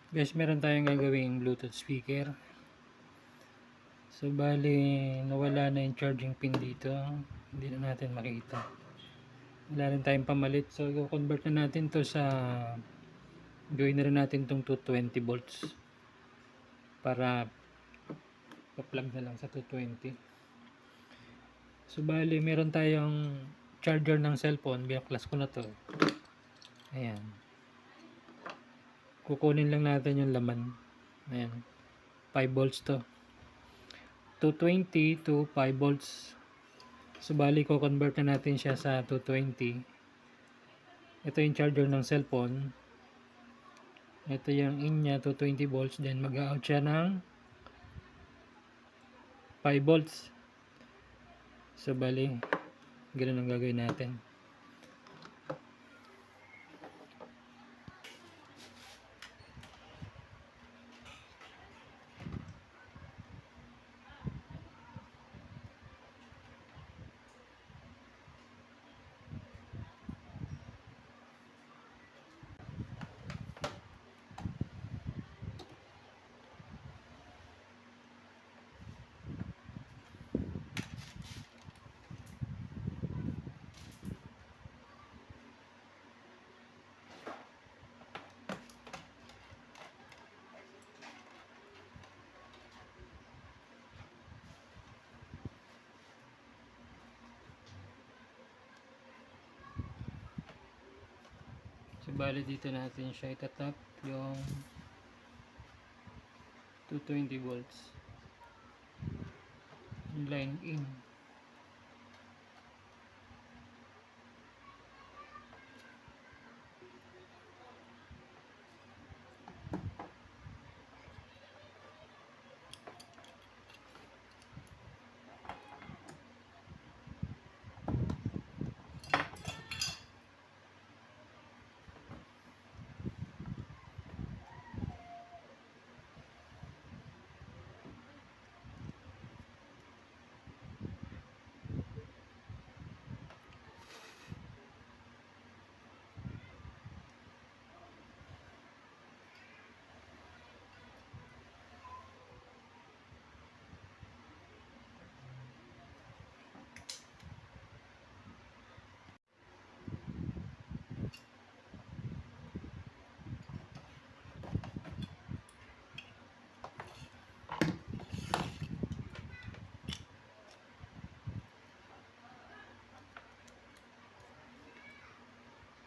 Guys, meron tayong gagawing Bluetooth speaker. So, bali, nawala na yung charging pin dito. Hindi na natin makita. Wala rin tayong pamalit. So, i-convert na natin to sa gawin na rin natin tong 220 volts para pa-plug na lang sa 220. So, bali, meron tayong charger ng cellphone. Binaklas ko na to. Ayan. Kukunin lang natin yung laman. Ayan. 5 volts to. 220 to 5 volts. So, bali ko convert na natin siya sa 220. Ito yung charger ng cellphone. Ito yung in niya, 220 volts. Then, mag-out siya ng 5 volts. So, bali, ganun ang gagawin natin. So, bali dito natin siya itatap yung 220 volts. Yung line in.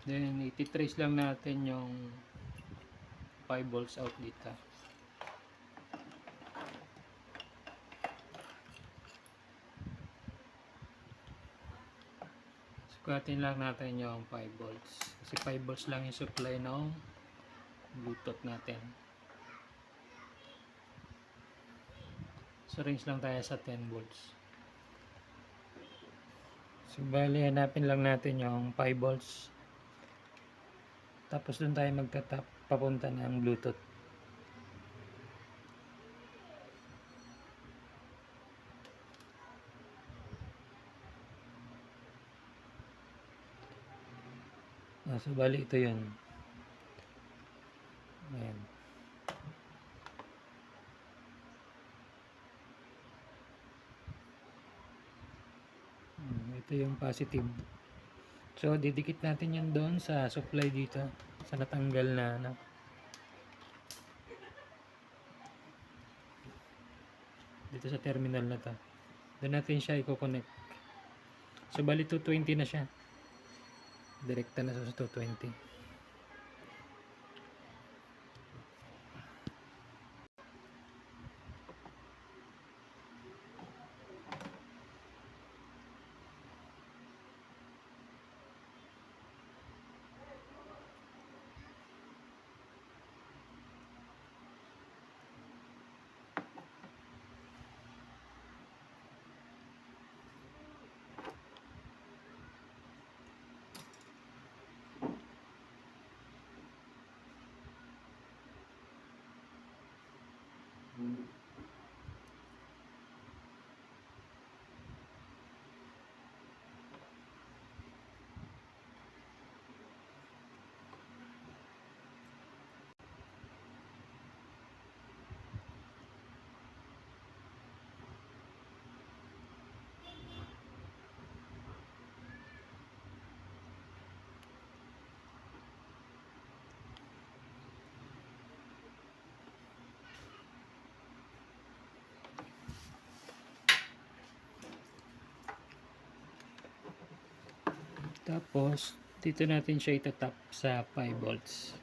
Then, ititrace lang natin yung 5 volts out dito. Sukatin lang natin yung 5 volts. Kasi 5 volts lang yung supply ng Bluetooth natin. So, range lang tayo sa 10 volts. So, bali, hanapin lang natin yung 5 volts. Tapos, doon tayo magtatap papunta ng Bluetooth. So, bali, ito yun. Ayan. Ito yung positive. So, didikit natin yan doon sa supply dito. Sa natanggal na, ano. Dito sa terminal na to. Doon natin siya i-connect. So, bali 220 na siya. Direkta na sa 220. Tapos, dito natin siya itatap sa 5 volts.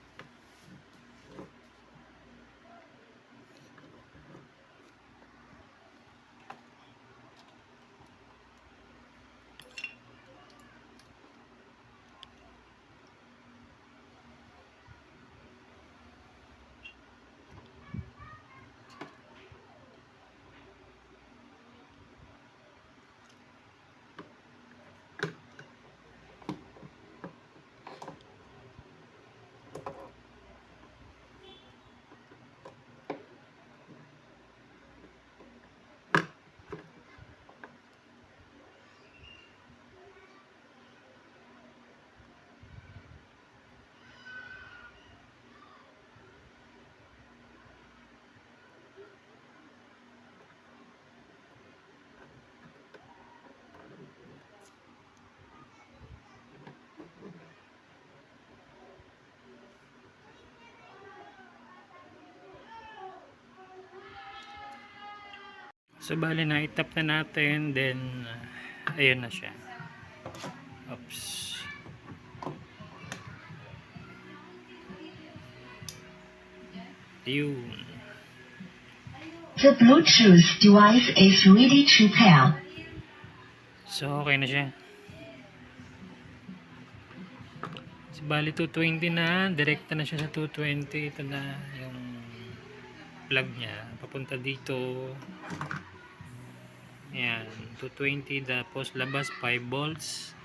So bali na itap na natin, then ayun na siya. Oops. Yun. The Bluetooth device is ready to pair. So okay na siya. So bali 220 na, direkta na siya sa 220. Ito na yung plug niya, papunta dito. Ayan, 220, tapos labas 5 volts.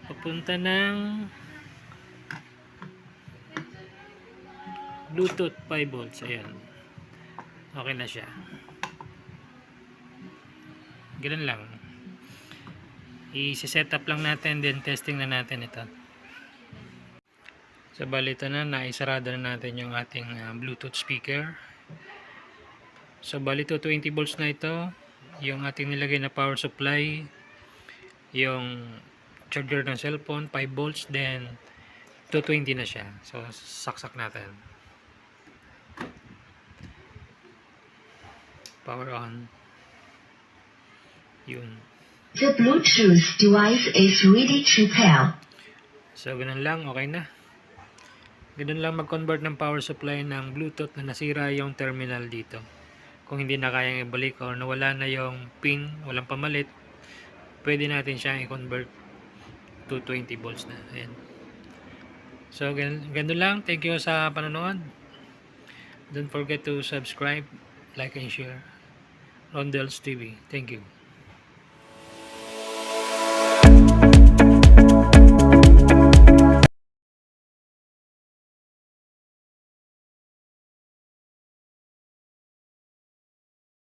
Papunta ng Bluetooth 5 volts. Ayan. Okay na siya. Ganun lang. I-set up lang natin, then testing na natin ito. So bali ito na, naisarado na natin yung ating Bluetooth speaker. So bali 220 volts na ito, yung ating nilagay na power supply, yung charger ng cellphone 5 volts, then 220 na siya. So saksak natin. Power on. Yun. The Bluetooth device is ready to pair. So ganun lang, okay na. Ganun lang mag-convert ng power supply ng Bluetooth na nasira yung terminal dito. Kung hindi na kayang ibalik or nawala na yung pin, walang pamalit, pwede natin siyang i-convert to 20 volts na. Ayan. So ganun lang. Thank you sa panonood. Don't forget to subscribe, like and share. Rondel's TV. Thank you.